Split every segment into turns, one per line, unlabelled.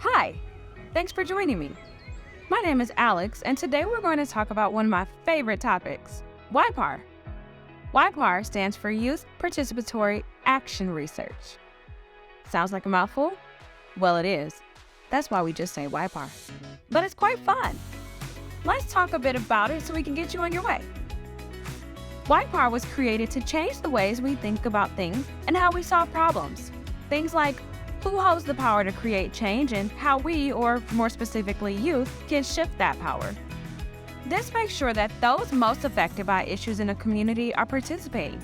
Hi, thanks for joining me. My name is Alex, and today we're going to talk about one of my favorite topics, YPAR. YPAR stands for Youth Participatory Action Research. Sounds like a mouthful? Well, it is. That's why we just say YPAR. But it's quite fun. Let's talk a bit about it so we can get you on your way. YPAR was created to change the ways we think about things and how we solve problems. Things like who holds the power to create change and how we, or more specifically youth, can shift that power. This makes sure that those most affected by issues in a community are participating.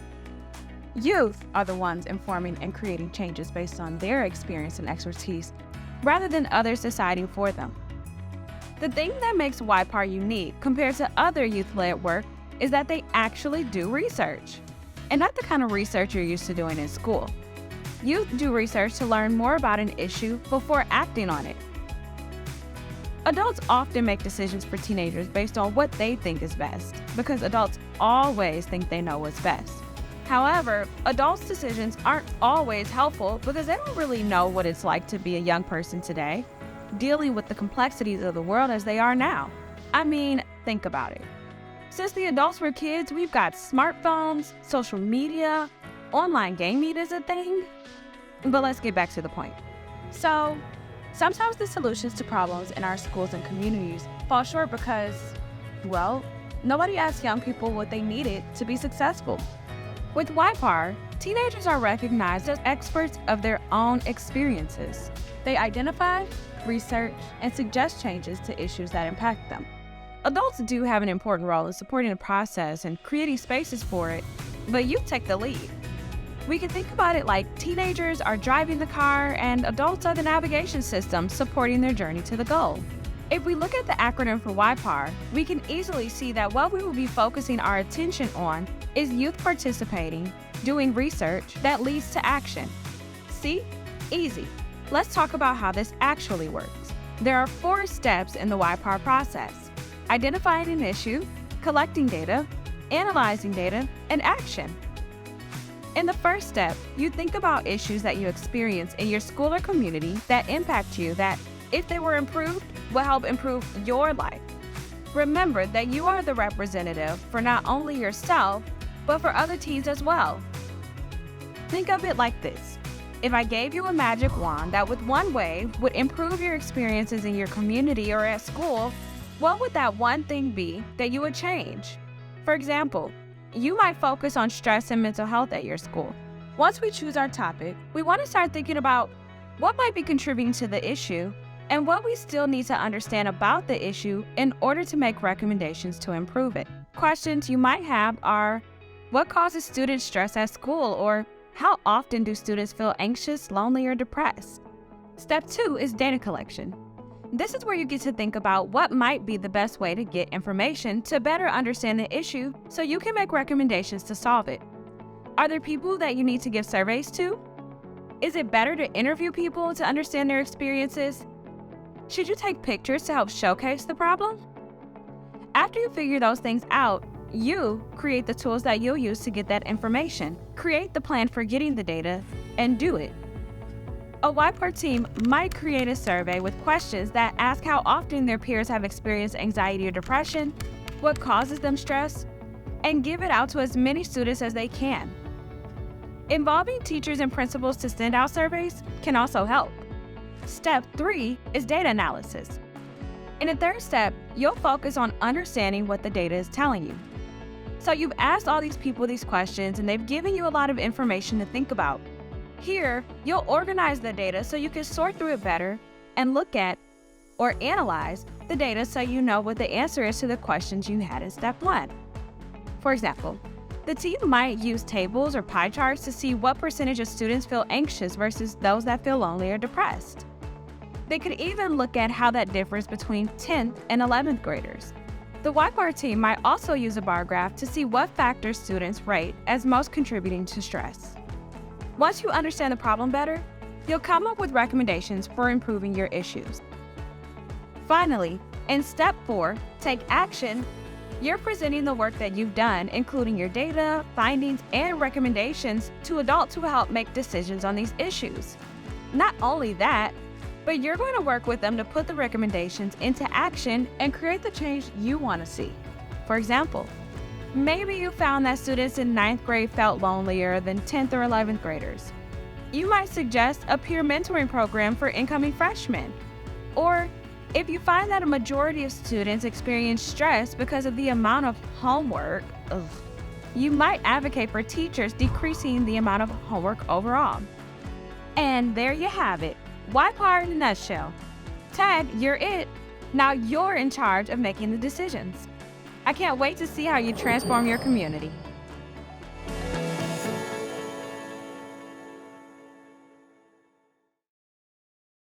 Youth are the ones informing and creating changes based on their experience and expertise, rather than others deciding for them. The thing that makes YPAR unique compared to other youth-led work is that they actually do research, and not the kind of research you're used to doing in school. Youth do research to learn more about an issue before acting on it. Adults often make decisions for teenagers based on what they think is best, because adults always think they know what's best. However, adults' decisions aren't always helpful because they don't really know what it's like to be a young person today, dealing with the complexities of the world as they are now. I mean, think about it. Since the adults were kids, we've got smartphones, social media, online gaming is a thing. But let's get back to the point. So, sometimes the solutions to problems in our schools and communities fall short because, well, nobody asked young people what they needed to be successful. With YPAR, teenagers are recognized as experts of their own experiences. They identify, research, and suggest changes to issues that impact them. Adults do have an important role in supporting the process and creating spaces for it, but you take the lead. We can think about it like teenagers are driving the car and adults are the navigation system supporting their journey to the goal. If we look at the acronym for YPAR, we can easily see that what we will be focusing our attention on is youth participating, doing research that leads to action. See? Easy. Let's talk about how this actually works. There are 4 steps in the YPAR process: identifying an issue, collecting data, analyzing data, and action. In the first step, you think about issues that you experience in your school or community that impact you, that, if they were improved, will help improve your life. Remember that you are the representative for not only yourself, but for other teens as well. Think of it like this. If I gave you a magic wand that with one wave would improve your experiences in your community or at school, what would that one thing be that you would change? For example, you might focus on stress and mental health at your school. Once we choose our topic, we want to start thinking about what might be contributing to the issue and what we still need to understand about the issue in order to make recommendations to improve it. Questions you might have are, what causes students stress at school, or how often do students feel anxious, lonely, or depressed? Step 2 is data collection. This is where you get to think about what might be the best way to get information to better understand the issue so you can make recommendations to solve it. Are there people that you need to give surveys to? Is it better to interview people to understand their experiences? Should you take pictures to help showcase the problem? After you figure those things out, you create the tools that you'll use to get that information, create the plan for getting the data, and do it. A YPAR team might create a survey with questions that ask how often their peers have experienced anxiety or depression, what causes them stress, and give it out to as many students as they can. Involving teachers and principals to send out surveys can also help. Step 3 is data analysis. In the third step, you'll focus on understanding what the data is telling you. So you've asked all these people these questions and they've given you a lot of information to think about. Here, you'll organize the data so you can sort through it better and look at or analyze the data so you know what the answer is to the questions you had in step 1. For example, the team might use tables or pie charts to see what percentage of students feel anxious versus those that feel lonely or depressed. They could even look at how that differs between 10th and 11th graders. The YPAR team might also use a bar graph to see what factors students rate as most contributing to stress. Once you understand the problem better, you'll come up with recommendations for improving your issues. Finally, in step 4, take action, you're presenting the work that you've done, including your data, findings, and recommendations to adults who help make decisions on these issues. Not only that, but you're going to work with them to put the recommendations into action and create the change you want to see. For example, maybe you found that students in 9th grade felt lonelier than 10th or 11th graders. You might suggest a peer mentoring program for incoming freshmen. Or if you find that a majority of students experience stress because of the amount of homework, you might advocate for teachers decreasing the amount of homework overall. And there you have it. YPAR in a nutshell. Ted, you're it. Now you're in charge of making the decisions. I can't wait to see how you transform your community.